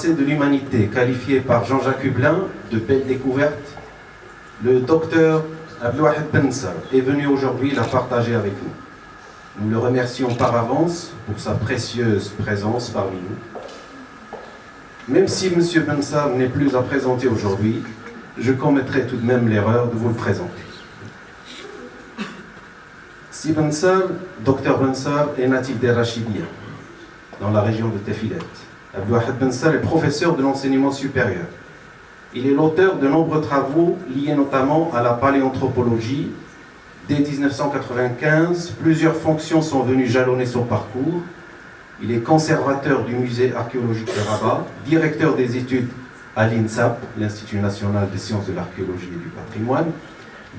passé de l'humanité, qualifié par Jean-Jacques Hublin de belle découverte, le docteur Abdelwahid Bensar est venu aujourd'hui la partager avec nous. Nous le remercions par avance pour sa précieuse présence parmi nous. Même si M. Bensar n'est plus à présenter aujourd'hui, je commettrai tout de même l'erreur de vous le présenter. Si Bensar, Dr Bensar, est natif d'El-Rachidia, dans la région de Tefilet. Abdelwahid Bensar est professeur de l'enseignement supérieur. Il est l'auteur de nombreux travaux liés notamment à la paléanthropologie. Dès 1995, plusieurs fonctions sont venues jalonner son parcours. Il est conservateur du musée archéologique de Rabat, directeur des études à l'INSAP, l'Institut national des sciences de l'archéologie et du patrimoine,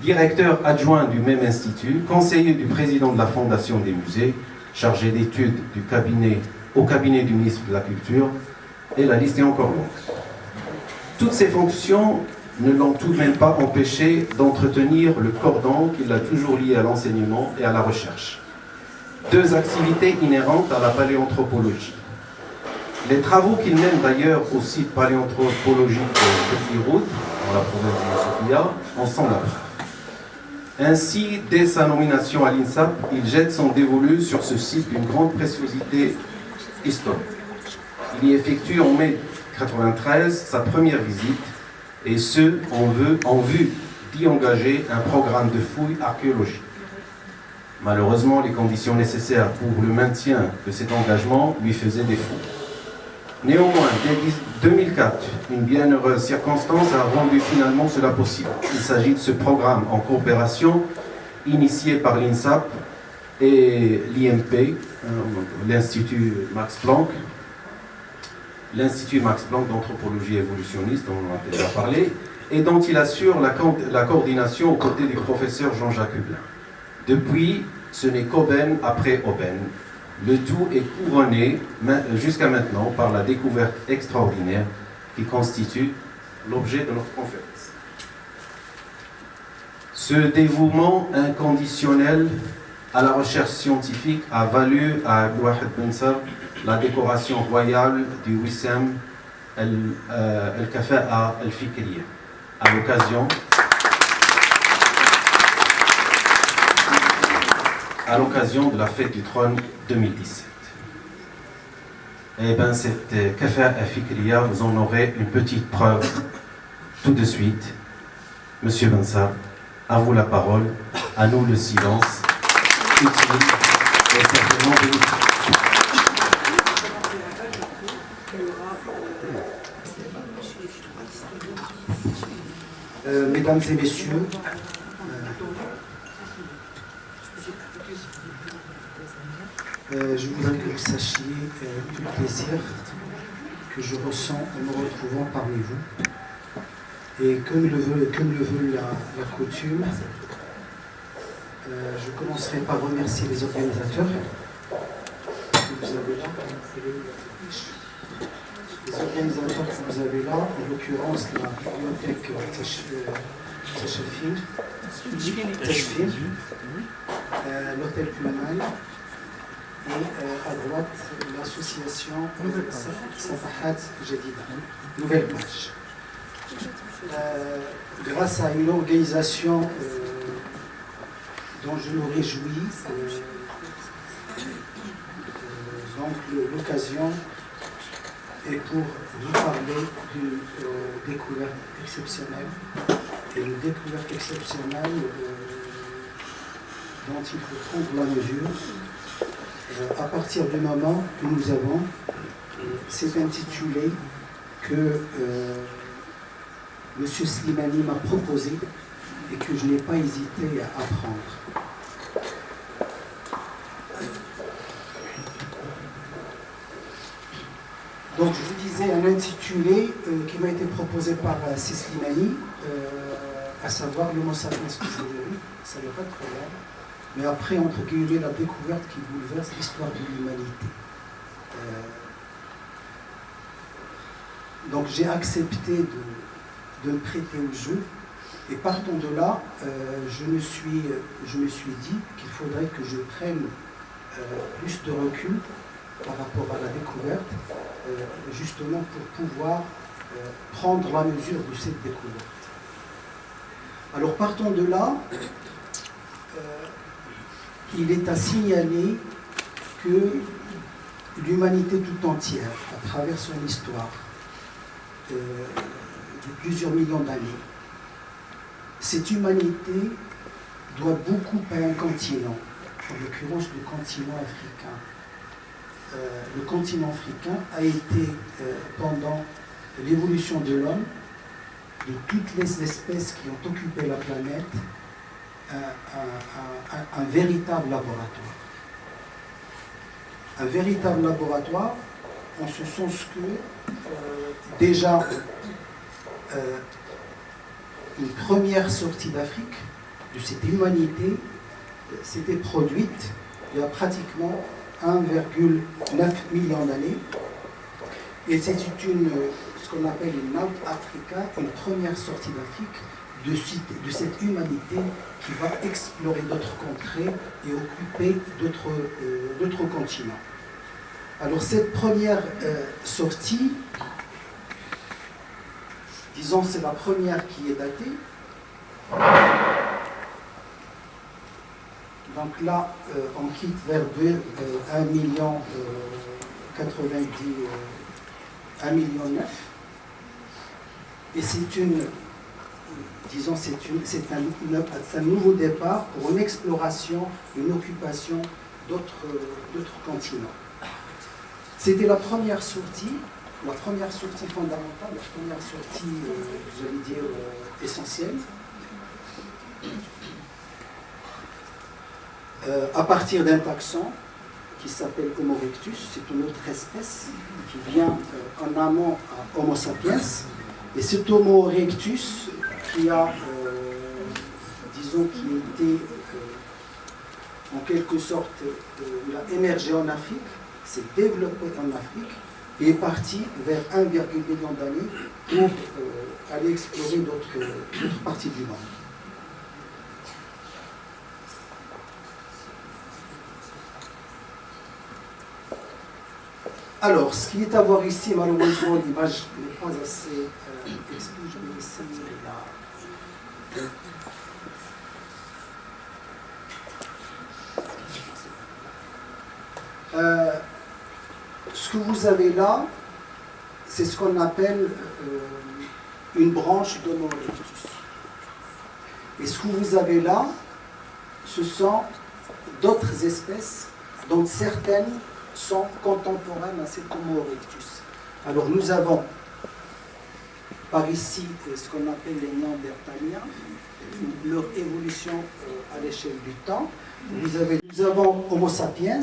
directeur adjoint du même institut, conseiller du président de la Fondation des musées, chargé d'études au cabinet du ministre de la Culture, et la liste est encore longue. Toutes ces fonctions ne l'ont tout de même pas empêché d'entretenir le cordon qui l'a toujours lié à l'enseignement et à la recherche. Deux activités inhérentes à la paléanthropologie. Les travaux qu'il mène d'ailleurs au site paléanthropologique de Petit-Route, dans la province de Sofia, en sont la preuve. Ainsi, dès sa nomination à l'INSAP, il jette son dévolu sur ce site d'une grande préciosité historique. Il y effectue en mai 1993 sa première visite, et ce, en vue d'y engager un programme de fouilles archéologiques. Malheureusement, les conditions nécessaires pour le maintien de cet engagement lui faisaient défaut. Néanmoins, dès 2004, une bienheureuse circonstance a rendu finalement cela possible. Il s'agit de ce programme en coopération initié par l'INSAP et l'IMP, l'Institut Max Planck, d'anthropologie évolutionniste, dont on a déjà parlé, et dont il assure la coordination aux côtés du professeur Jean-Jacques Hublin. Depuis, ce n'est qu'aubaine après aubaine. Le tout est couronné jusqu'à maintenant par la découverte extraordinaire qui constitue l'objet de notre conférence. Ce dévouement inconditionnel à la recherche scientifique a valu à Abdelwahid Bensar la décoration royale du Wissam El-Kafa'a El-Fikriya à l'occasion de la fête du trône 2017. Eh bien, cette Kafa'a El-Fikriya, vous en aurez une petite preuve tout de suite. Monsieur Bensar, à vous la parole, à nous le silence, utile et certainement bénéfique. Mesdames et messieurs, je voudrais que vous sachiez tout le plaisir que je ressens en me retrouvant parmi vous. Et comme le veut la coutume, je commencerai par remercier les organisateurs que vous avez là. Les organisateurs que vous avez là, en l'occurrence la bibliothèque Tachfir, l'hôtel Pumanal et à droite l'association Safahat Jadida, nouvelle page. Grâce à une organisation dont je me réjouis, donc l'occasion est pour vous parler d'une découverte exceptionnelle, et une découverte exceptionnelle dont il faut prendre la mesure à partir du moment que nous avons, c'est intitulé que M. Slimani m'a proposé et que je n'ai pas hésité à apprendre. Donc je vous disais un intitulé qui m'a été proposé par Slimani, à savoir l'Homo sapiens aujourd'hui, ça n'est pas très grave, mais après, entre guillemets, la découverte qui bouleverse l'histoire de l'humanité. Donc j'ai accepté de me prêter au jeu, et partant de là, je me suis dit qu'il faudrait que je prenne plus de recul par rapport à la découverte, justement pour pouvoir prendre la mesure de cette découverte. Alors partons de là, il est à signaler que l'humanité tout entière, à travers son histoire, de plusieurs millions d'années, cette humanité doit beaucoup à un continent, en l'occurrence le continent africain. Le continent africain a été, pendant l'évolution de l'homme, de toutes les espèces qui ont occupé la planète, un véritable laboratoire. Un véritable laboratoire, en ce sens que, déjà, une première sortie d'Afrique, de cette humanité, s'était produite il y a pratiquement 1,9 million d'années. Et c'est ce qu'on appelle une Mount Africa, une première sortie d'Afrique de cette humanité qui va explorer d'autres contrées et occuper d'autres continents. Alors cette première sortie, disons c'est la première qui est datée. Donc là, on quitte vers 1 million 90, 1 million 9. Et c'est un nouveau départ pour une exploration, une occupation d'autres continents. C'était la première sortie fondamentale, la première sortie, j'allais dire, essentielle. À partir d'un taxon qui s'appelle Homo erectus, c'est une autre espèce qui vient en amont à Homo sapiens. Et cet Homo erectus qui a, disons, qui était en quelque sorte, il a émergé en Afrique, s'est développé en Afrique et est parti vers 1,1 million d'années pour aller explorer d'autres parties du monde. Alors, ce qui est à voir ici, malheureusement, l'image n'est pas assez explicite. Je vais essayer là. Ce que vous avez là, c'est ce qu'on appelle une branche d'Homo erectus. Et ce que vous avez là, ce sont d'autres espèces, dont certaines sont contemporaines à cet Homo erectus. Alors nous avons par ici ce qu'on appelle les Néandertaliens, leur évolution à l'échelle du temps. Nous avons Homo sapiens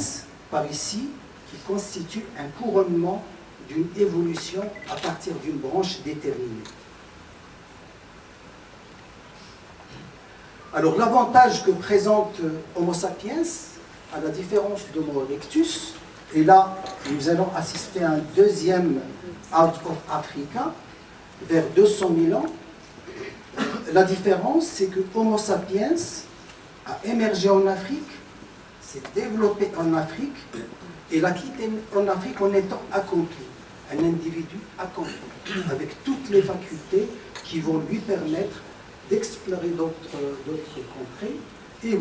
par ici, qui constitue un couronnement d'une évolution à partir d'une branche déterminée. Alors l'avantage que présente Homo sapiens, à la différence d'Homo erectus, et là nous allons assister à un deuxième Out of Africa, vers 200 000 ans. La différence, c'est que Homo sapiens a émergé en Afrique, s'est développé en Afrique, et l'a quitté en Afrique en étant accompli, un individu accompli, avec toutes les facultés qui vont lui permettre d'explorer d'autres contrées, et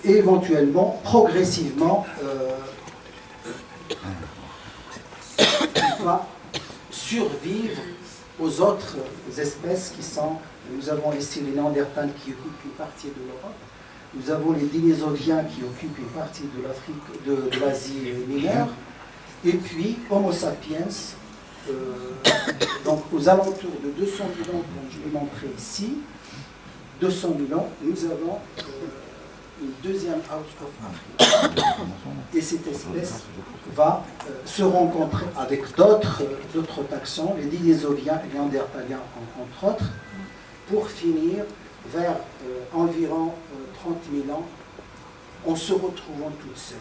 éventuellement, progressivement, il va survivre aux autres espèces qui sont, nous avons ici les Néandertals qui occupent une partie de l'Europe, nous avons les Dénisoviens qui occupent une partie de l'Afrique, de l'Asie mineure, et puis Homo sapiens, donc aux alentours de 200 000 ans, comme je l'ai montré ici, 200 000 ans, nous avons une deuxième Out of Africa. Et cette espèce va se rencontrer avec d'autres taxons, les Dénisoviens et les Néandertaliens entre autres, pour finir vers environ 30 000 ans en se retrouvant toute seule.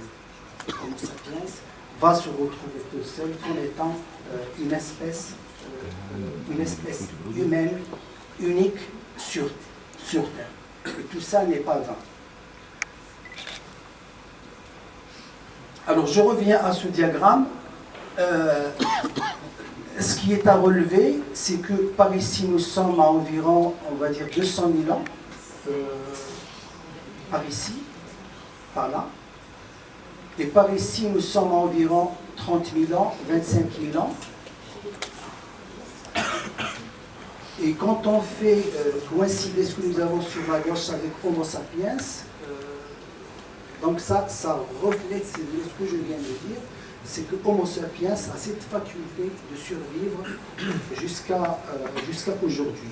Homo sapiens va se retrouver toute seule en étant une espèce humaine unique sur Terre. Et tout ça n'est pas vain. Alors je reviens à ce diagramme. Ce qui est à relever, c'est que par ici nous sommes à environ, on va dire 200 000 ans, par ici, par là. Et par ici nous sommes à environ 30 000 ans, 25 000 ans. Et quand on fait coïncider ce que nous avons sur la gauche avec Homo sapiens, donc ça reflète ce que je viens de dire, c'est que Homo sapiens a cette faculté de survivre jusqu'à aujourd'hui.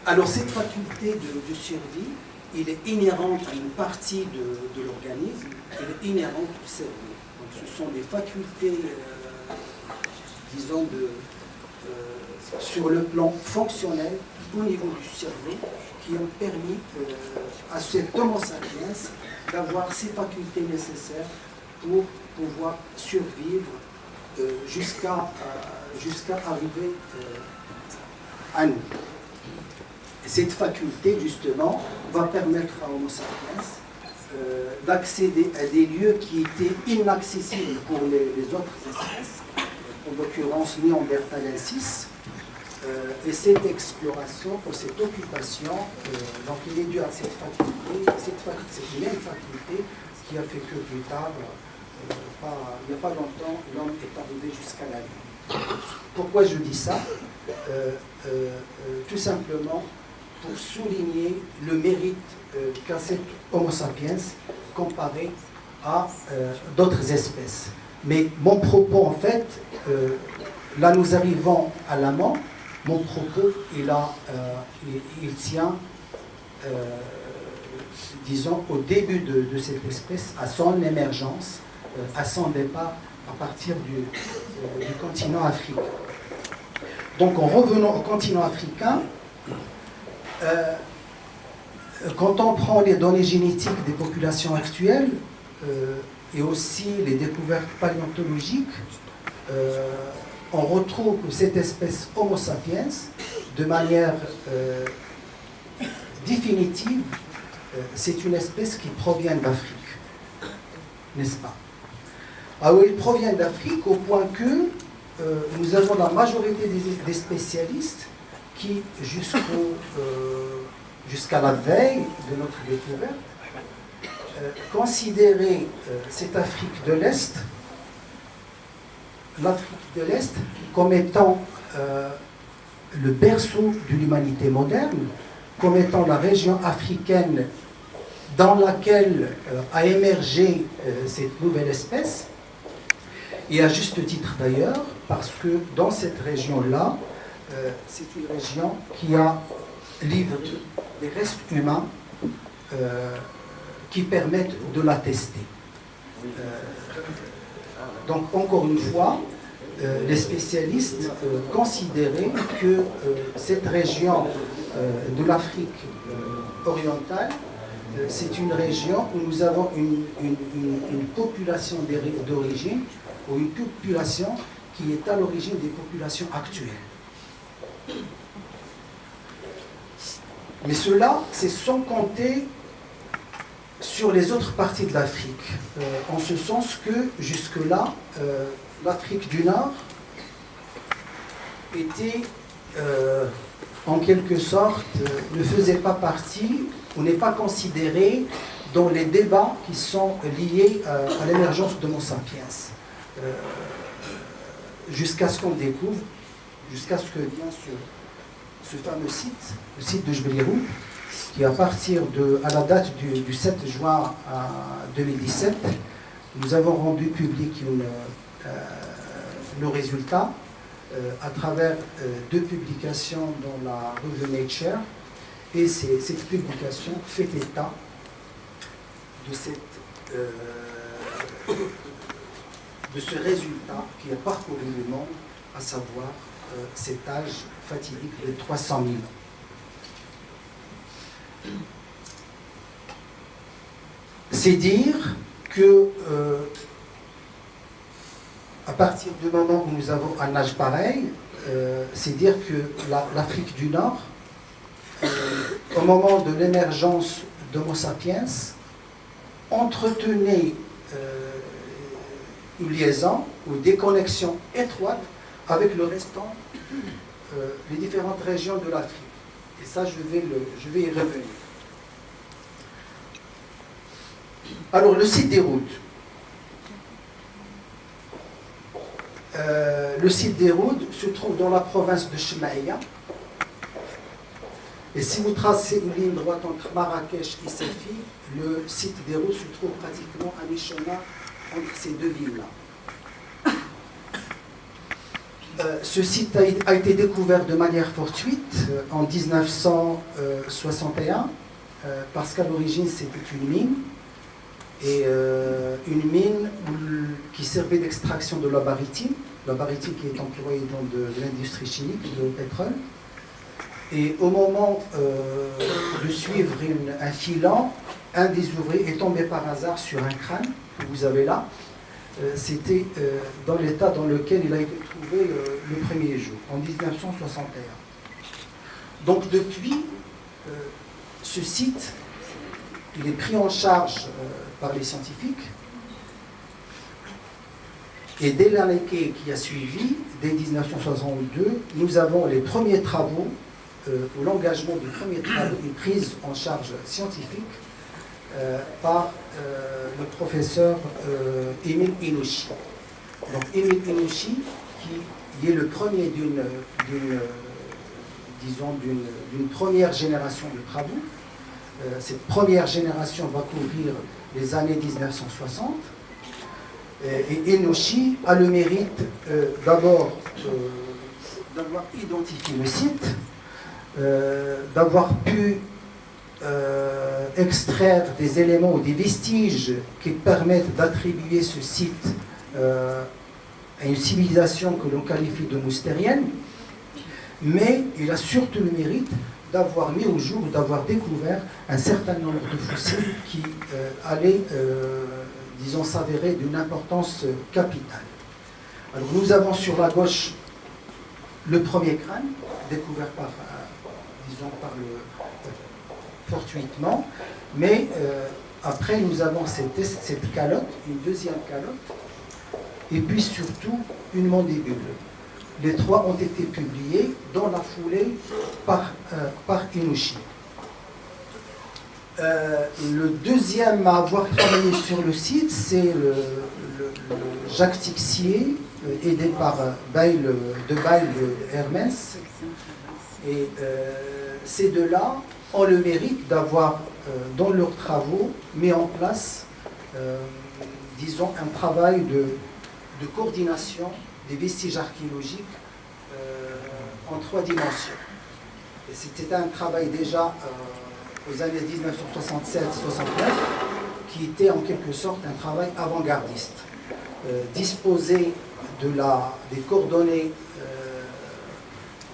Alors cette faculté de survie, il est inhérente à une partie de l'organisme, elle est inhérente au cerveau. Donc ce sont des facultés, disons, sur le plan fonctionnel, au niveau du cerveau, qui ont permis à cet Homo sapiens d'avoir ces facultés nécessaires pour pouvoir survivre jusqu'à arriver à nous. Et cette faculté, justement, va permettre à Homo sapiens d'accéder à des lieux qui étaient inaccessibles pour les autres espèces, en l'occurrence néandertalensis. Et cette exploration, ou cette occupation, donc il est dû à cette faculté, cette même faculté qui a fait que plus tard, il n'y a pas longtemps, l'homme est arrivé jusqu'à la Lune. Pourquoi je dis ça? Tout simplement pour souligner le mérite qu'a cet Homo sapiens comparé à d'autres espèces. Mais mon propos, en fait, là nous arrivons à l'amont. Mon propos, il tient, disons, au début de cette espèce, à son émergence, à son départ à partir du continent africain. Donc, en revenant au continent africain, quand on prend les données génétiques des populations actuelles et aussi les découvertes paléontologiques, on retrouve que cette espèce Homo sapiens, de manière définitive, c'est une espèce qui provient d'Afrique, n'est-ce pas? Alors, il provient d'Afrique au point que nous avons la majorité des spécialistes qui, jusqu'à la veille de notre découverte, considéraient cette Afrique de l'Est, l'Afrique de l'Est, comme étant le berceau de l'humanité moderne, comme étant la région africaine dans laquelle a émergé cette nouvelle espèce, et à juste titre d'ailleurs, parce que dans cette région-là, c'est une région qui a livré des restes humains qui permettent de l'attester. Donc, encore une fois, les spécialistes considéraient que cette région de l'Afrique orientale, c'est une région où nous avons une population d'origine, ou une population qui est à l'origine des populations actuelles. Mais cela, c'est sans compter sur les autres parties de l'Afrique, en ce sens que jusque-là, l'Afrique du Nord était, en quelque sorte, ne faisait pas partie, ou n'est pas considérée dans les débats qui sont liés à l'émergence de Homo sapiens. Jusqu'à ce qu'on découvre, jusqu'à ce que bien sûr ce fameux site, le site de Jbel-Irhoud, qui à la date du 7 juin 2017, nous avons rendu public nos résultats à travers 2 publications dans la revue Nature, et cette publication fait état de ce résultat qui a parcouru le monde, à savoir cet âge fatidique de 300 000 ans. C'est dire que à partir du moment où nous avons un âge pareil, c'est dire que l'Afrique du Nord au moment de l'émergence d'Homo sapiens, entretenaient une liaison ou des connexions étroites avec le restant, les différentes régions de l'Afrique. Et ça, je vais y revenir. Alors, le site des routes. Le site des routes se trouve dans la province de Chemaïa. Et si vous tracez une ligne droite entre Marrakech et Safi, le site des routes se trouve pratiquement à mi-chemin entre ces deux villes-là. Ce site a été découvert de manière fortuite en 1961, parce qu'à l'origine c'était une mine, et une mine qui servait d'extraction de la barytine qui est employée dans de l'industrie chimique, de pétrole. Et au moment de suivre un filon, un des ouvriers est tombé par hasard sur un crâne que vous avez là. C'était dans l'état dans lequel il a été trouvé le premier jour, en 1961. Donc depuis, ce site, il est pris en charge par les scientifiques. Et dès l'année qui a suivi, dès 1962, nous avons les premiers travaux, ou l'engagement des premiers travaux, une prise en charge scientifique par le professeur Émile Inouchi. Donc Émile Inouchi, qui est le premier d'une première génération de travaux. Cette première génération va couvrir les années 1960. Et Inouchi a le mérite d'abord d'avoir identifié le site, d'avoir pu extraire des éléments ou des vestiges qui permettent d'attribuer ce site à une civilisation que l'on qualifie de moustérienne, mais il a surtout le mérite d'avoir mis au jour, d'avoir découvert un certain nombre de fossiles qui allaient, disons, s'avérer d'une importance capitale. Alors nous avons sur la gauche le premier crâne, découvert par, fortuitement, mais après nous avons cette calotte, une deuxième calotte, et puis surtout une mandibule. Les trois ont été publiés dans la foulée par Inouchi. Le deuxième à avoir travaillé sur le site, c'est le Jacques Tixier, aidé par Bail de Hermès. Et ces deux-là ont le mérite d'avoir, dans leurs travaux, mis en place, disons, un travail de coordination des vestiges archéologiques en 3 dimensions. Et c'était un travail déjà aux années 1967-69 qui était en quelque sorte un travail avant-gardiste. Disposer des coordonnées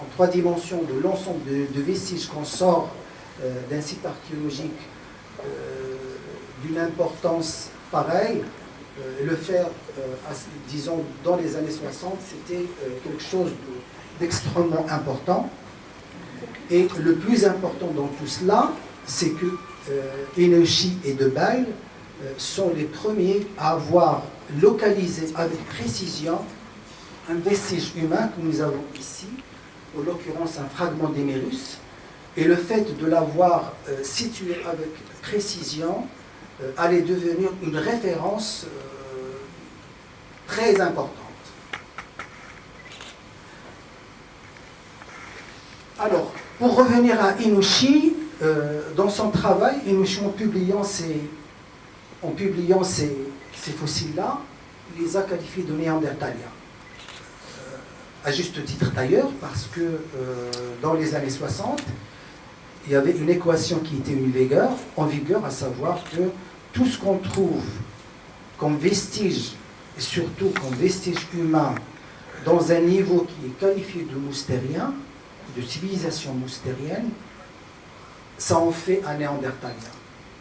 en 3 dimensions de l'ensemble de vestiges qu'on sort d'un site archéologique d'une importance pareille, le faire, disons, dans les années 60, c'était quelque chose d'extrêmement important. Et le plus important dans tout cela, c'est que Inouchi et De Bail sont les premiers à avoir localisé avec précision un vestige humain que nous avons ici, en l'occurrence un fragment d'Hémérus, et le fait de l'avoir situé avec précision allait devenir une référence très importante. Alors, pour revenir à Inouchi, dans son travail, Inouchi, en publiant ces fossiles-là, il les a qualifiés de néandertaliens. À juste titre d'ailleurs, parce que dans les années 60, il y avait une équation qui était en vigueur, à savoir que tout ce qu'on trouve comme vestige, et surtout comme vestige humain, dans un niveau qui est qualifié de moustérien, de civilisation moustérienne, ça en fait un néandertalien.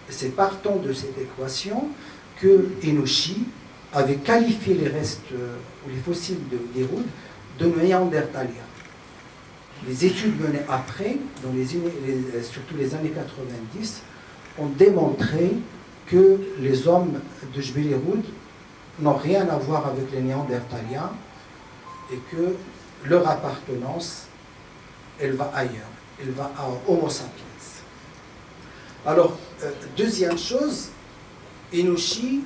Et c'est partant de cette équation que Inouchi avait qualifié les restes ou les fossiles d'Héroud de néandertaliens. les études menées après, surtout les années 90, ont démontré que les hommes de Jbel Irhoud n'ont rien à voir avec les Néandertaliens et que leur appartenance, elle va ailleurs, elle va à Homo sapiens. Alors, deuxième chose, Enouchi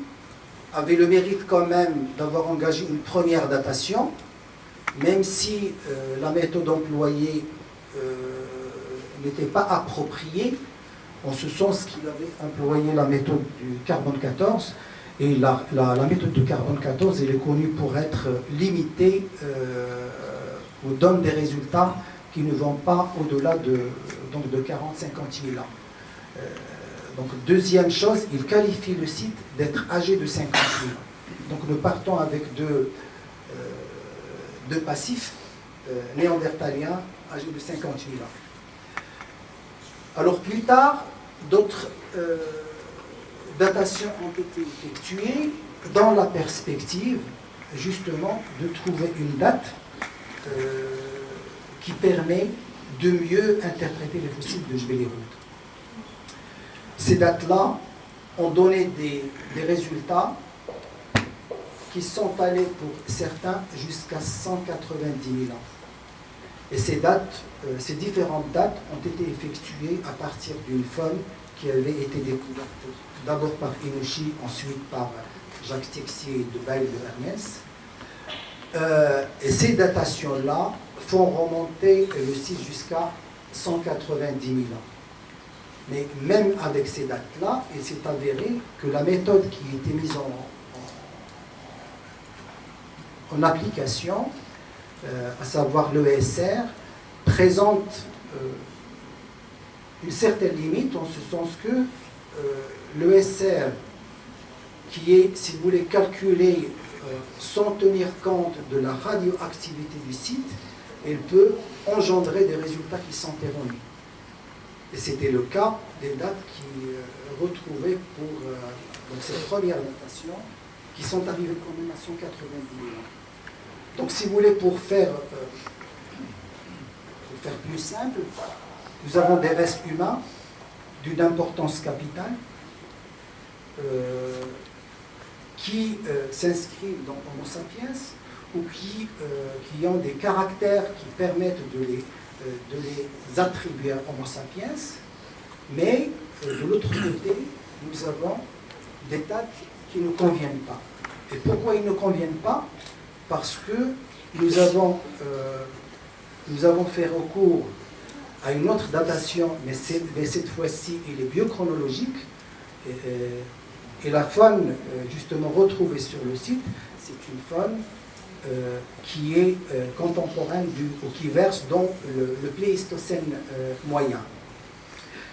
avait le mérite quand même d'avoir engagé une première datation, même si la méthode employée n'était pas appropriée, en ce sens qu'il avait employé la méthode du carbone 14, et la méthode du carbone 14, elle est connue pour être limitée ou donne des résultats qui ne vont pas au-delà de 40-50 000 ans. Donc, deuxième chose, il qualifie le site d'être âgé de 50 000 ans. Donc, nous partons avec deux passifs néandertaliens âgés de 50 000 ans. Alors, plus tard, d'autres datations ont été effectuées dans la perspective, justement, de trouver une date qui permet de mieux interpréter les fossiles de Jbel Irhoud. Ces dates-là ont donné des résultats qui sont allés pour certains jusqu'à 190 000 ans. Et ces différentes dates ont été effectuées à partir d'une faune qui avait été découverte d'abord par Enouchi, ensuite par Jacques Texier de Bail de Hermès. Et ces datations-là font remonter le site jusqu'à 190 000 ans. Mais même avec ces dates-là, il s'est avéré que la méthode qui a été mise en application, à savoir l'ESR, présente une certaine limite, en ce sens que l'ESR, qui est, si vous voulez, calculé sans tenir compte de la radioactivité du site, elle peut engendrer des résultats qui sont erronés. Et c'était le cas des dates qui retrouvaient pour ces premières datations, qui sont arrivées quand même à 190 000 ans. Donc, si vous voulez, pour faire plus simple, nous avons des restes humains d'une importance capitale qui s'inscrivent dans Homo sapiens ou qui ont des caractères qui permettent de les attribuer à Homo sapiens, mais de l'autre côté, nous avons des dates qui ne conviennent pas. Et pourquoi ils ne conviennent pas? Parce que nous avons fait recours à une autre datation, mais cette fois-ci, elle est biochronologique. Et la faune, justement, retrouvée sur le site, c'est une faune qui est contemporaine ou qui verse dans le Pléistocène moyen.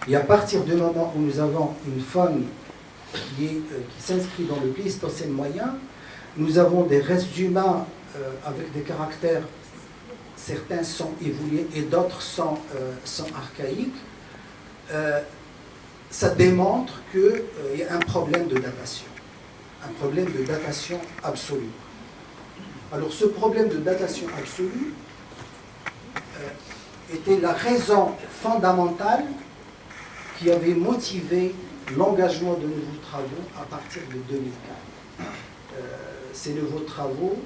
Et à partir du moment où nous avons une faune qui s'inscrit dans le Pléistocène moyen, nous avons des restes humains avec des caractères, certains sont évolués et d'autres sont archaïques. Ça démontre qu'il y a un problème de datation, absolue. Alors ce problème de datation absolue était la raison fondamentale qui avait motivé l'engagement de nouveaux travaux à partir de 2004. Ces nouveaux travaux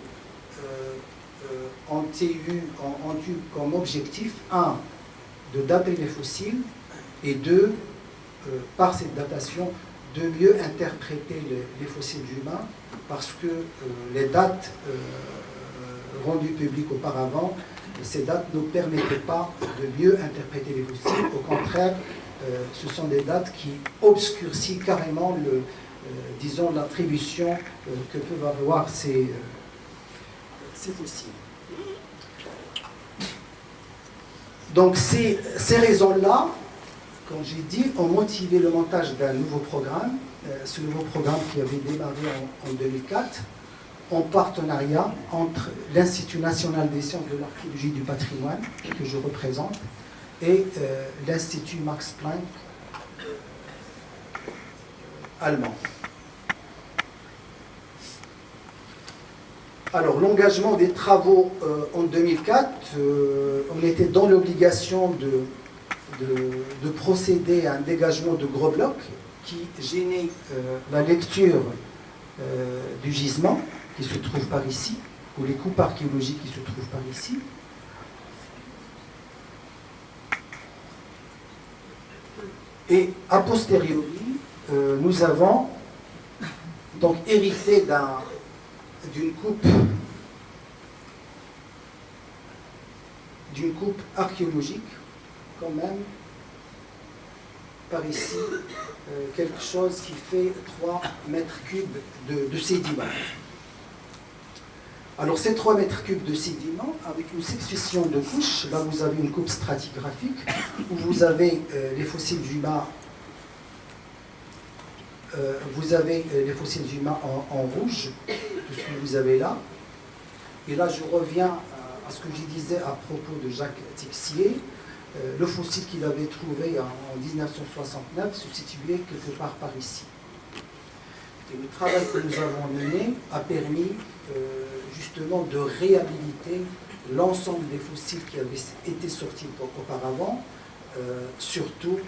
ont eu comme objectif, un, de dater les fossiles, et deux, par cette datation, de mieux interpréter les fossiles humains, parce que les dates rendues publiques auparavant, ces dates ne permettaient pas de mieux interpréter les fossiles. Au contraire, ce sont des dates qui obscurcissent carrément disons, l'attribution que peuvent avoir ces fossiles. Donc ces raisons-là, comme j'ai dit, ont motivé le montage d'un nouveau programme, ce nouveau programme qui avait démarré en 2004, en partenariat entre l'Institut national des sciences de l'archéologie du patrimoine, que je représente, et l'Institut Max Planck allemand. Alors, l'engagement des travaux en 2004, on était dans l'obligation de procéder à un dégagement de gros blocs qui gênait la lecture du gisement qui se trouve par ici, ou les coupes archéologiques qui se trouvent par ici. Et a posteriori, nous avons donc hérité d'une coupe archéologique, quand même, par ici, quelque chose qui fait 3 mètres cubes de sédiments. Alors ces 3 mètres cubes de sédiments, avec une succession de couches, là vous avez une coupe stratigraphique, où vous avez les fossiles humains, en rouge, tout ce que vous avez là. Et là je reviens à ce que je disais à propos de Jacques Texier. Le fossile qu'il avait trouvé en 1969 se situait quelque part par ici. Et le travail que nous avons mené a permis justement de réhabiliter l'ensemble des fossiles qui avaient été sortis auparavant, surtout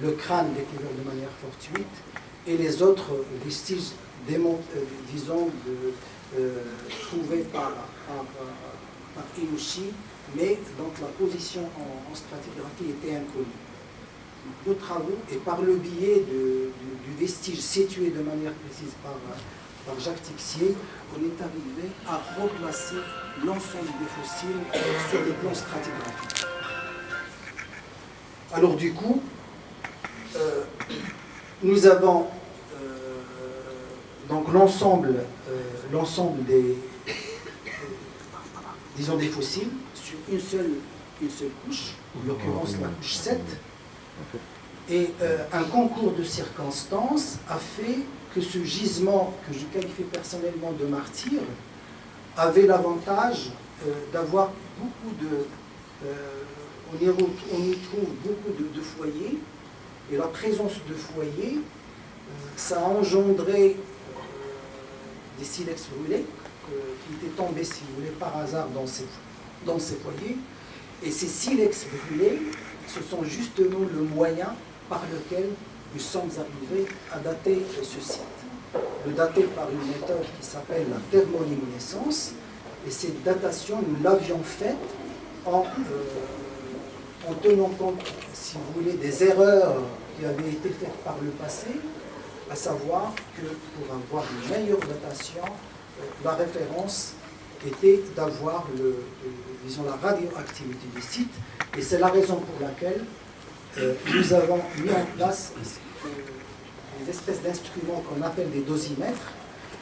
le crâne découvert de manière fortuite et les autres vestiges, disons, trouvés par Hiroshi, mais dont la position en stratigraphie était inconnue. Nos travaux, et par le biais du vestige situé de manière précise par Jacques Texier, on est arrivé à replacer l'ensemble des fossiles sur le plan stratigraphique. Alors du coup, nous avons donc l'ensemble des fossiles sur une seule couche, en l'occurrence la couche 7. Et un concours de circonstances a fait que ce gisement, que je qualifie personnellement de martyr, avait l'avantage d'avoir beaucoup de... on y trouve beaucoup de foyers, et la présence de foyers, ça a engendré des silex brûlés, qui étaient tombés, si vous voulez, par hasard dans ces foyers. Et ces silex brûlés, ce sont justement le moyen par lequel nous sommes arrivés à dater ce site. Le dater par une méthode qui s'appelle la thermoluminescence, et cette datation, nous l'avions faite en tenant compte, si vous voulez, des erreurs qui avaient été faites par le passé, à savoir que pour avoir une meilleure datation, la référence était d'avoir disons, la radioactivité du site, et c'est la raison pour laquelle nous avons mis en place des espèces d'instruments qu'on appelle des dosimètres,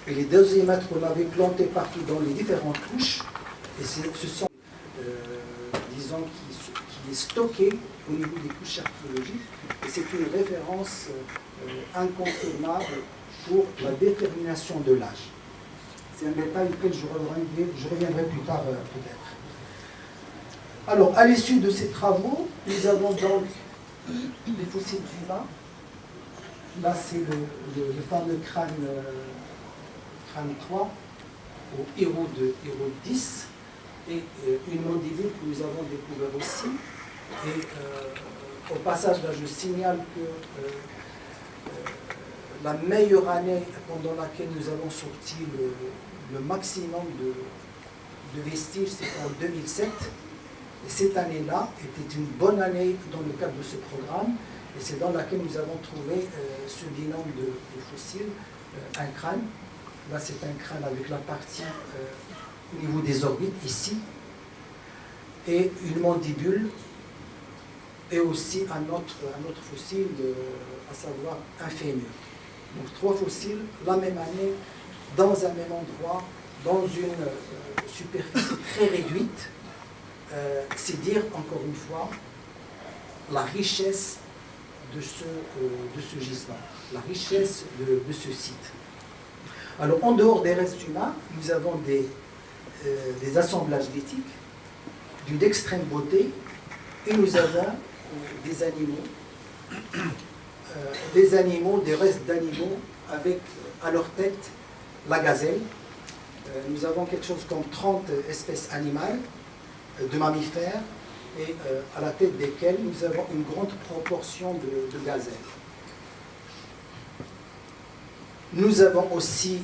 et les dosimètres qu'on avait plantés partout dans les différentes couches, et ce sont, disons, qui est stocké au niveau des couches archéologiques, et c'est une référence incontournable pour la détermination de l'âge. C'est un détail auquel je reviendrai plus tard peut-être. Alors, à l'issue de ces travaux, nous avons donc les fossiles humains. Là, c'est le fameux crâne 3 au héros 10 et une mandibule que nous avons découvert aussi. Et au passage, là, je signale que la meilleure année pendant laquelle nous avons sorti le maximum de vestiges, c'était en 2007. Et cette année-là était une bonne année dans le cadre de ce programme, et c'est dans laquelle nous avons trouvé ce binôme de fossiles, un crâne. Là, c'est un crâne avec la partie au niveau des orbites, ici, et une mandibule, et aussi un autre fossile, à savoir un fémur. Donc 3 fossiles, la même année, dans un même endroit, dans une superficie très réduite. C'est dire, encore une fois, la richesse de ce gisement, la richesse de ce site. Alors, en dehors des restes humains, nous avons des assemblages lithiques d'une extrême beauté, et nous avons des restes d'animaux avec à leur tête la gazelle, nous avons quelque chose comme 30 espèces animales, de mammifères, et à la tête desquelles nous avons une grande proportion de gazelles. Nous avons aussi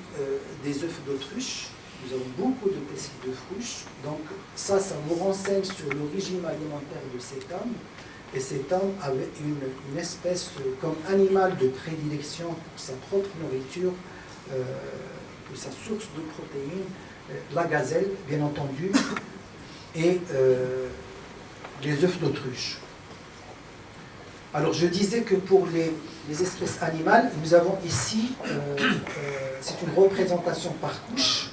des œufs d'autruche, nous avons beaucoup de tessiers d'autruche, donc ça nous renseigne sur le régime alimentaire de cet homme, et cet homme avait une espèce comme animal de prédilection pour sa propre nourriture, pour sa source de protéines, la gazelle, bien entendu, et les œufs d'autruche. Alors je disais que pour les espèces animales, nous avons ici, c'est une représentation par couche,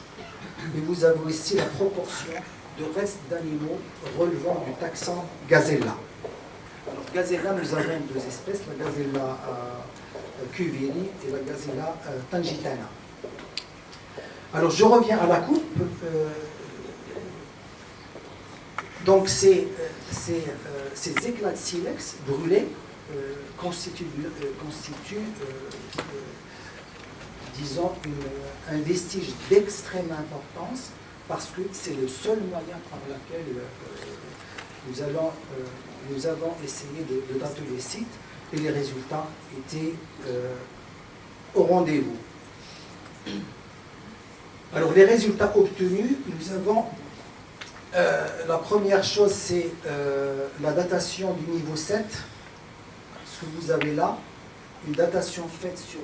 mais vous avez ici la proportion de restes d'animaux relevant du taxon Gazella. Alors Gazella, nous avons deux espèces, la Gazella cuviri et la Gazella tangitana. Alors je reviens à la coupe. Donc ces éclats de silex brûlés constituent disons, un vestige d'extrême importance, parce que c'est le seul moyen par lequel nous avons essayé de dater les sites, et les résultats étaient au rendez-vous. Alors les résultats obtenus, nous avons la première chose, c'est la datation du niveau 7, ce que vous avez là, une datation faite sur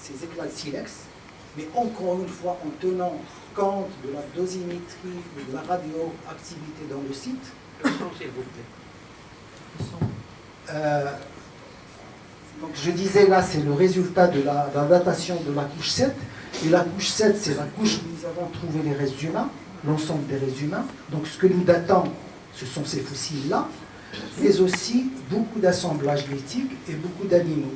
ces éclats de silex, mais encore une fois en tenant compte de la dosimétrie et de la radioactivité dans le site. Donc je disais là, c'est le résultat de la datation de la couche 7, et la couche 7, c'est la couche où nous avons trouvé les restes humains, l'ensemble des restes humains. Donc ce que nous datons, ce sont ces fossiles-là, mais aussi beaucoup d'assemblages lithiques et beaucoup d'animaux.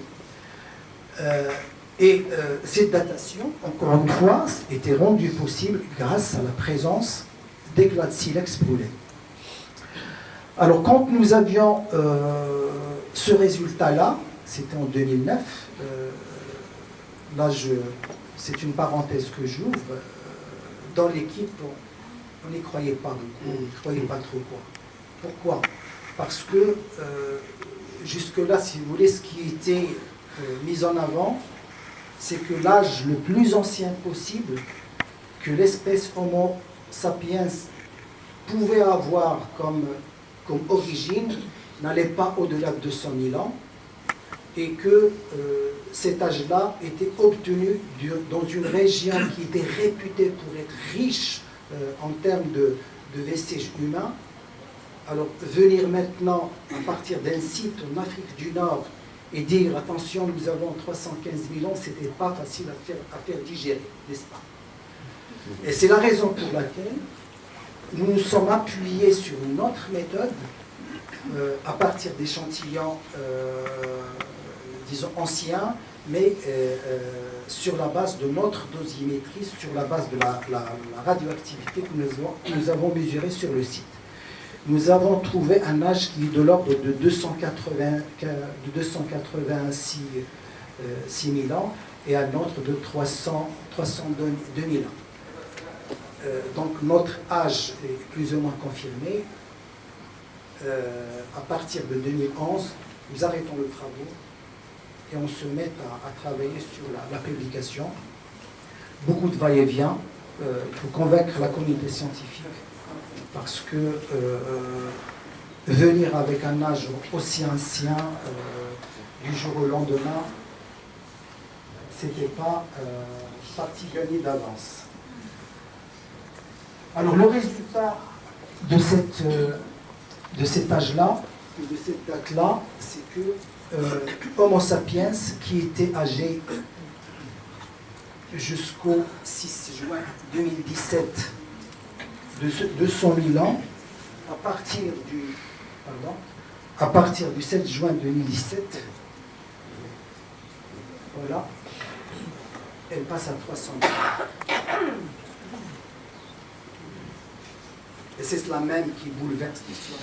Cette datation, encore une fois, était rendue possible grâce à la présence d'éclats de silex brûlés. Alors quand nous avions ce résultat-là, c'était en 2009, là c'est une parenthèse que j'ouvre, dans l'équipe, on n'y croyait pas beaucoup, on n'y croyait pas trop quoi. Pourquoi? Parce que jusque-là, si vous voulez, ce qui était mis en avant, c'est que l'âge le plus ancien possible que l'espèce Homo sapiens pouvait avoir comme origine n'allait pas au-delà de 200 000 ans, et que cet âge-là était obtenu dans une région qui était réputée pour être riche en termes de vestiges humains. Alors venir maintenant à partir d'un site en Afrique du Nord et dire attention, nous avons 315 000 ans, c'était pas facile à faire digérer, n'est-ce pas? Et c'est la raison pour laquelle nous nous sommes appuyés sur une autre méthode à partir d'échantillons, disons anciens, mais sur la base de notre dosimétrie, sur la base de la radioactivité que nous avons mesurée sur le site. Nous avons trouvé un âge qui est de l'ordre de 286 000 ans et un autre de 302 000 ans. Donc notre âge est plus ou moins confirmé. À partir de 2011, nous arrêtons le travaux et on se met à travailler sur la publication. Beaucoup de va-et-vient. Il faut convaincre la communauté scientifique, parce que venir avec un âge aussi ancien du jour au lendemain, c'était pas partie gagnée d'avance. Alors le résultat de cet âge-là, de cette date-là, c'est que Homo sapiens, qui était âgé jusqu'au 6 juin 2017 de 200 000 ans, à partir du 7 juin 2017, voilà, elle passe à 300 000. Et c'est cela même qui bouleverse l'histoire.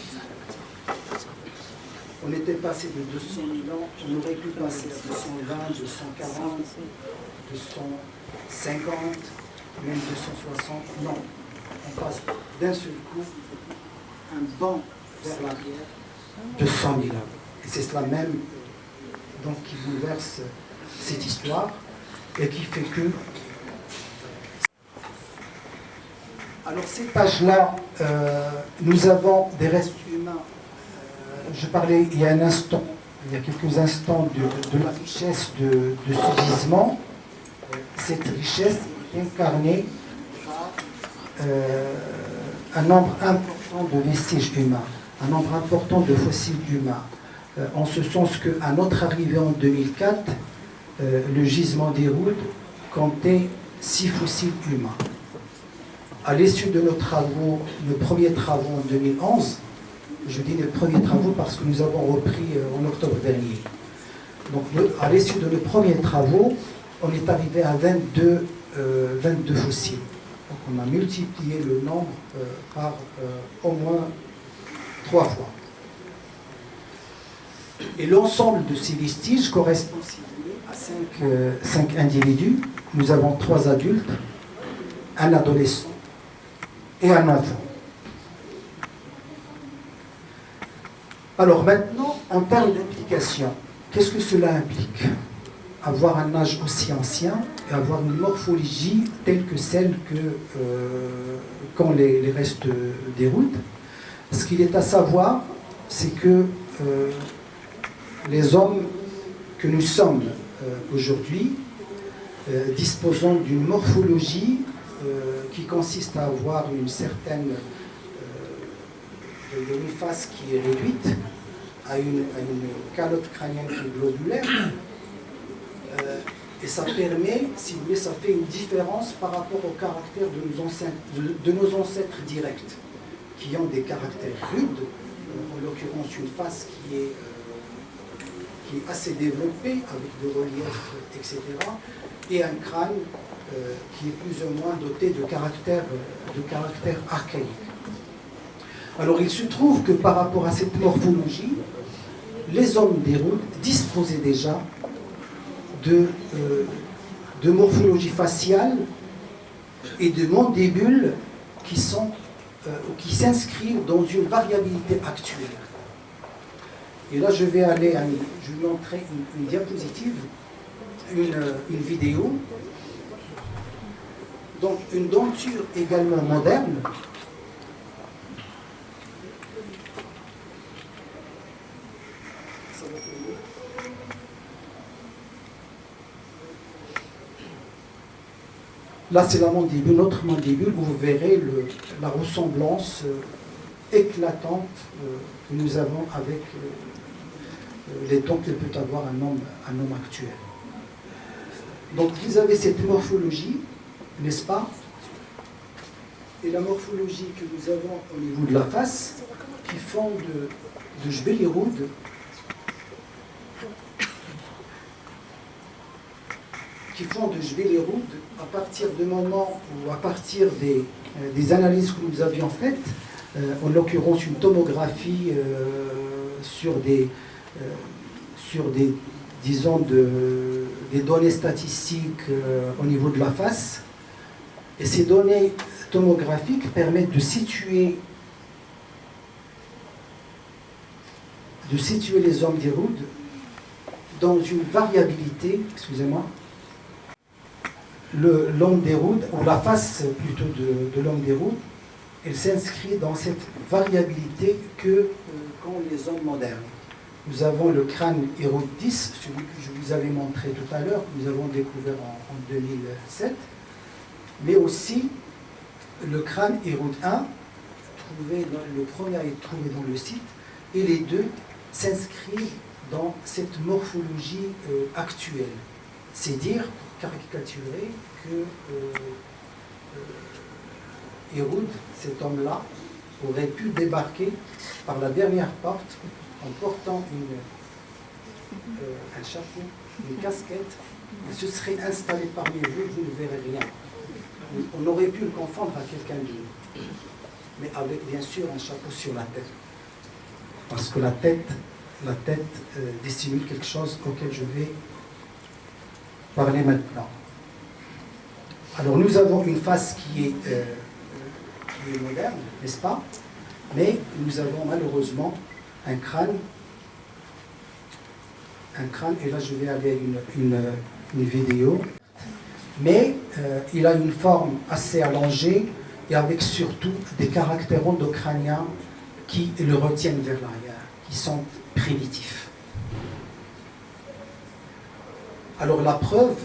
On était passé de 200 000 ans, on aurait pu passer à 220, 240, 250, 1260, non. On passe d'un seul coup un bond vers l'arrière de 100 000 ans. Et c'est cela même donc, qui bouleverse cette histoire et qui fait que... Alors cette page-là, nous avons des restes humains. Je parlais il y a un instant, il y a quelques instants de la richesse de ce gisement. Cette richesse est incarnée par un nombre important de vestiges humains, un nombre important de fossiles humains. En ce sens qu'à notre arrivée en 2004, le gisement d'Héroud comptait 6 fossiles humains. À l'issue de nos travaux, nos premiers travaux en 2011, je dis les premiers travaux parce que nous avons repris en octobre dernier. Donc à l'issue de nos premiers travaux, on est arrivé à 22 fossiles. Donc on a multiplié le nombre par au moins 3 fois. Et l'ensemble de ces vestiges correspond à 5 individus. Nous avons 3 adultes, un adolescent et un enfant. Alors maintenant, en termes d'implication, qu'est-ce que cela implique? Avoir un âge aussi ancien et avoir une morphologie telle que celle qu'ont les restes d'Héroud. Ce qu'il est à savoir, c'est que les hommes que nous sommes aujourd'hui disposons d'une morphologie qui consiste à avoir une certaine une face qui est réduite à une calotte crânienne qui est globulaire. Et ça permet, si vous voulez, ça fait une différence par rapport au caractère de nos ancêtres directs, qui ont des caractères rudes, en l'occurrence une face qui est assez développée, avec de relief, etc., et un crâne qui est plus ou moins doté de caractère archaïque. Alors il se trouve que par rapport à cette morphologie, les hommes d'Héroud disposaient déjà de morphologie faciale et de mandibules qui s'inscrivent dans une variabilité actuelle. Et là, je vais vous montrer une diapositive, une vidéo. Donc, une denture également moderne. Là, c'est la mandibule, notre mandibule, où vous verrez la ressemblance éclatante que nous avons avec les dents que peut avoir un homme actuel. Donc, vous avez cette morphologie, n'est-ce pas? Et la morphologie que nous avons au niveau de la face, qui font de Jbel-Héroud à partir du moment ou à partir des analyses que nous avions faites, en l'occurrence une tomographie sur des disons des données statistiques au niveau de la face, et ces données tomographiques permettent de situer les hommes d'Héroud dans une variabilité, excusez-moi, l'homme d'Héroud, ou la face plutôt de l'homme d'Héroud, elle s'inscrit dans cette variabilité qu'ont les hommes modernes. Nous avons le crâne Héroud 10, celui que je vous avais montré tout à l'heure, que nous avons découvert en 2007, mais aussi le crâne Héroud 1, le premier a été trouvé dans le site, et les deux s'inscrivent dans cette morphologie actuelle. C'est dire, caricaturer, que Héroud, cet homme-là, aurait pu débarquer par la dernière porte en portant un chapeau, une casquette, il se serait installé parmi vous ne verrez rien. On aurait pu le confondre à quelqu'un d'autre, mais avec bien sûr un chapeau sur la tête. Parce que la tête dissimule quelque chose auquel je vais parler maintenant. Alors nous avons une face qui est moderne, n'est-ce pas? Mais nous avons malheureusement un crâne, et là je vais aller à une vidéo, mais il a une forme assez allongée et avec surtout des caractères endocrâniens qui le retiennent vers l'arrière, qui sont primitifs. Alors la preuve,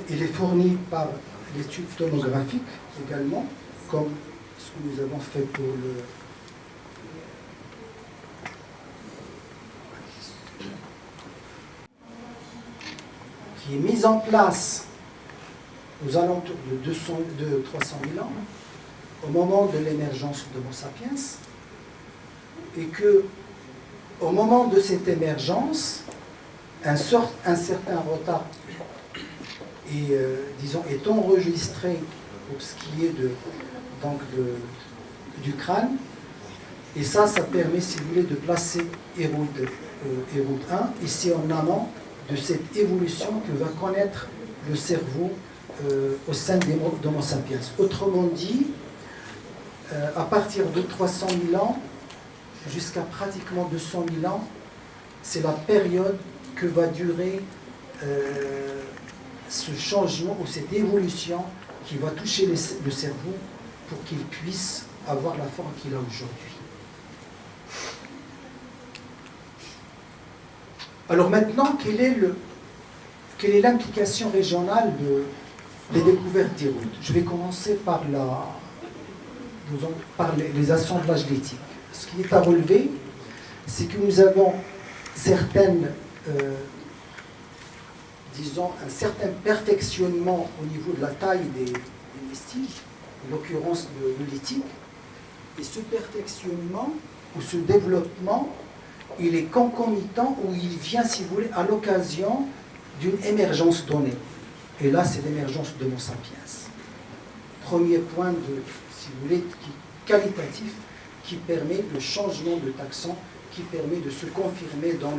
elle est fournie par l'étude tomographique également, comme ce que nous avons fait pour qui est mise en place aux alentours de 300 000 ans, au moment de l'émergence d'Homo sapiens, et que au moment de cette émergence, un certain retard est enregistré pour ce qui est du crâne, et ça permet, si vous voulez, de placer Héroud 1 ici en amont de cette évolution que va connaître le cerveau au sein d'Homo sapiens. Autrement dit, à partir de 300 000 ans jusqu'à pratiquement 200 000 ans, c'est la période que va durer ce changement ou cette évolution qui va toucher le cerveau pour qu'il puisse avoir la forme qu'il a aujourd'hui. Alors maintenant, quelle est l'implication régionale des découvertes d'Héroud? Je vais commencer par les assemblages lithiques. Ce qui est à relever, c'est que nous avons un certain perfectionnement au niveau de la taille des vestiges, en l'occurrence le lithique, et ce perfectionnement ou ce développement, il est concomitant ou il vient, si vous voulez, à l'occasion d'une émergence donnée. Et là, c'est l'émergence d'Homo sapiens. Premier point, si vous voulez, qualitatif, qui permet le changement de taxon, qui permet de se confirmer dans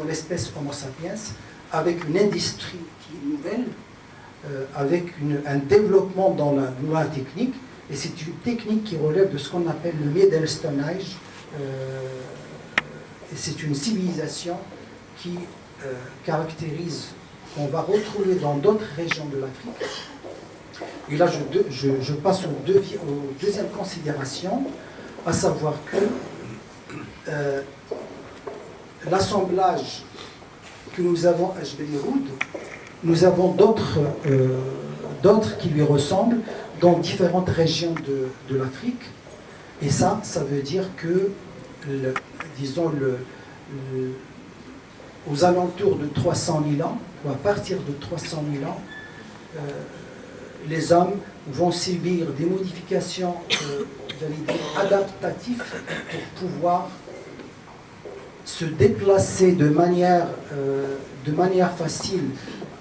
l'espèce Homo sapiens, avec une industrie qui est nouvelle, avec un développement dans la technique, et c'est une technique qui relève de ce qu'on appelle le Middle Stone Age, et c'est une civilisation qui caractérise, qu'on va retrouver dans d'autres régions de l'Afrique. Et là, je passe aux deuxième considération, à savoir que l'assemblage que nous avons à Jebel Irhoud, nous avons d'autres qui lui ressemblent dans différentes régions de l'Afrique. Et ça veut dire que, aux alentours de 300 000 ans, ou à partir de 300 000 ans, les hommes vont subir des modifications adaptatives pour pouvoir se déplacer de manière facile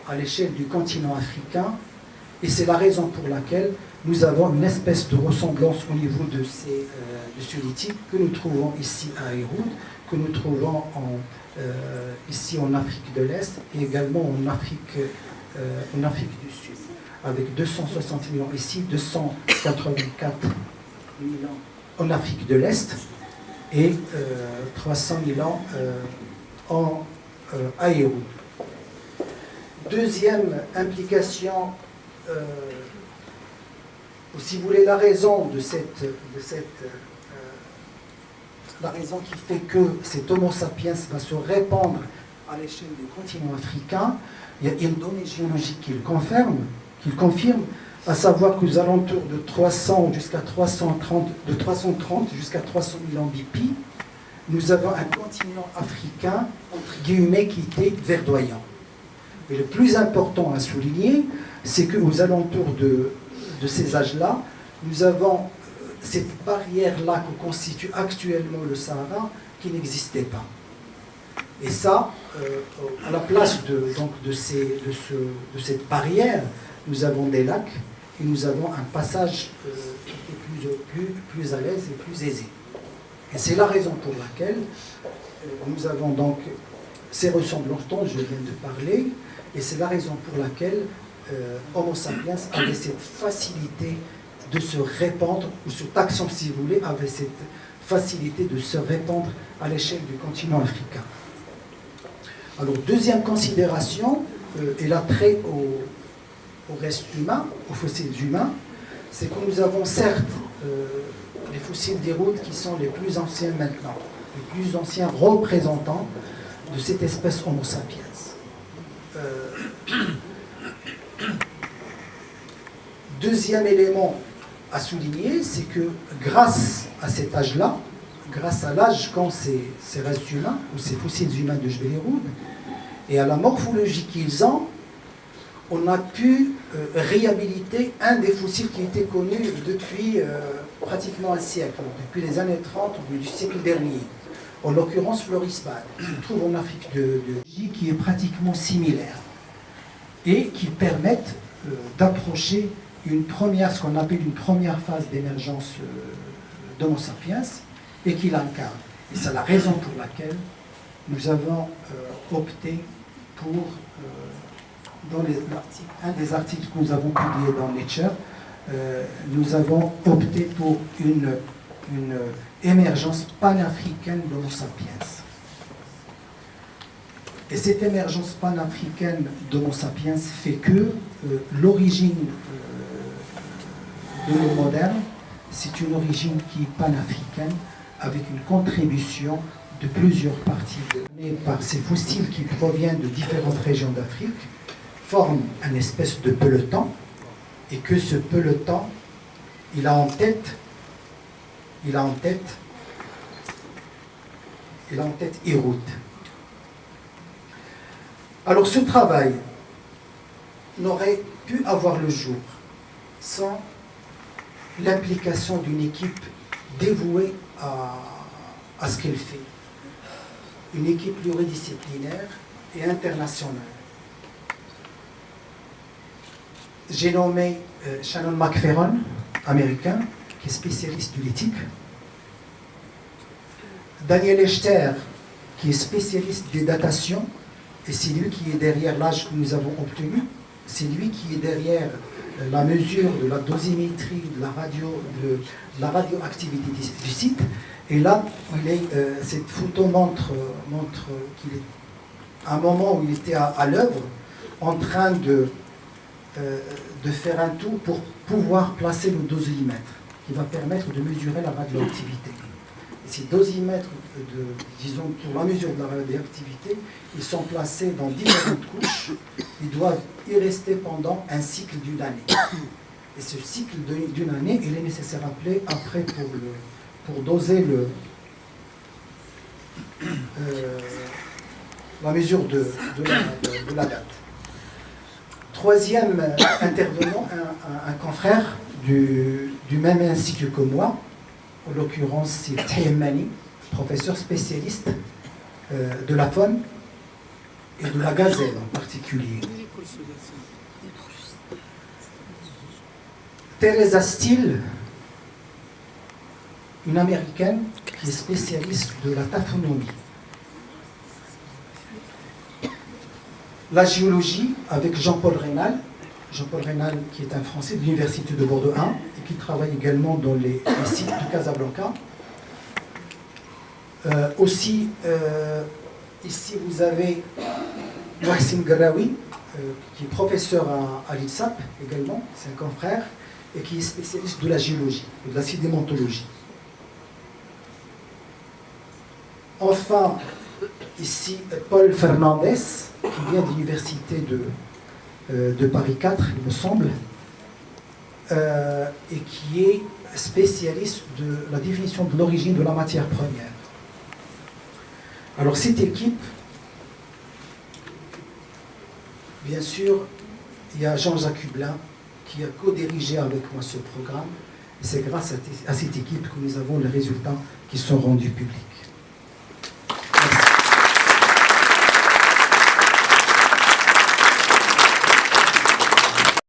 à l'échelle du continent africain. Et c'est la raison pour laquelle nous avons une espèce de ressemblance au niveau de ce lithique que nous trouvons ici à Héroud, que nous trouvons ici en Afrique de l'Est et également en Afrique du Sud, avec 260 000 ans ici, 284 000 ans en Afrique de l'Est et 300 000 ans à Héroud. Deuxième implication, ou si vous voulez, la raison la raison qui fait que cet Homo sapiens va se répandre à l'échelle du continent africain, il y a une donnée géologique qui le confirme, à savoir qu'aux alentours de 330 jusqu'à 300 000 ans BP, nous avons un continent africain, entre guillemets, qui était verdoyant. Et le plus important à souligner, c'est qu'aux alentours de ces âges-là, nous avons cette barrière-là que constitue actuellement le Sahara qui n'existait pas. Et ça, à la place de cette barrière, nous avons des lacs et nous avons un passage qui est plus à l'aise et plus aisé. Et c'est la raison pour laquelle nous avons donc ces ressemblances dont je viens de parler, et c'est la raison pour laquelle Homo sapiens avait cette facilité de se répandre, ou ce taxon, si vous voulez, avait cette facilité de se répandre à l'échelle du continent africain. Alors, deuxième considération, et l'attrait au reste humain, aux fossiles humains, c'est que nous avons certes les fossiles d'Héroud qui sont les plus anciens maintenant, les plus anciens représentants de cette espèce Homo sapiens. Deuxième élément à souligner, c'est que grâce à cet âge-là, grâce à l'âge qu'ont ces restes humains, ou ces fossiles humains de Jebel Héroud, et à la morphologie qu'ils ont, on a pu réhabiliter un des fossiles qui était connu depuis pratiquement un siècle, depuis les années 30 du siècle dernier, en l'occurrence Florisbad, qui se trouve en Afrique qui est pratiquement similaire, et qui permettent d'approcher ce qu'on appelle une première phase d'émergence d'Homo sapiens, et qui l'incarne. Et c'est la raison pour laquelle nous avons opté pour, dans un des articles que nous avons publiés dans Nature, nous avons opté pour une émergence panafricaine d'Homo sapiens. Et cette émergence panafricaine d'Homo sapiens fait que l'origine de l'homme moderne, c'est une origine qui est panafricaine, avec une contribution de plusieurs parties par ces fossiles qui proviennent de différentes régions d'Afrique, forment une espèce de peloton, et que ce peloton, il a en tête Héroud. Alors ce travail n'aurait pu avoir le jour sans l'implication d'une équipe dévouée à ce qu'elle fait. Une équipe pluridisciplinaire et internationale. J'ai nommé Shannon McFerron, américain, qui est spécialiste de l'éthique. Daniel Echter, qui est spécialiste des datations, et c'est lui qui est derrière l'âge que nous avons obtenu. C'est lui qui est derrière la mesure de la dosimétrie, de la radioactivité du site. Et là, cette photo montre qu'il est à un moment où il était à l'œuvre, en train de faire un tour pour pouvoir placer le dosimètre, qui va permettre de mesurer la radioactivité. Et ces dosimètres, disons, pour la mesure de la radioactivité, ils sont placés dans différentes couches. Ils doivent y rester pendant un cycle d'une année. Et ce cycle d'une année, il est nécessaire après pour doser la mesure de la date. Troisième intervenant, un confrère du même institut que moi, en l'occurrence c'est Tahim Mani, professeur spécialiste de la faune et de la gazelle en particulier. Teresa Steele, une américaine qui est spécialiste de la taphonomie. La géologie avec Jean-Paul Reynal. Jean-Paul Reynal qui est un Français de l'Université de Bordeaux 1 et qui travaille également dans les sites de Casablanca. Aussi, ici vous avez Mohsin Garawi, qui est professeur à l'INSAP également, c'est un confrère, et qui est spécialiste de la géologie, de la sédimentologie. Enfin, ici, Paul Fernandez, qui vient de l'université de Paris 4, il me semble, et qui est spécialiste de la définition de l'origine de la matière première. Alors cette équipe, bien sûr, il y a Jean-Jacques Hublin qui a co-dirigé avec moi ce programme, et c'est grâce à cette équipe que nous avons les résultats qui sont rendus publics.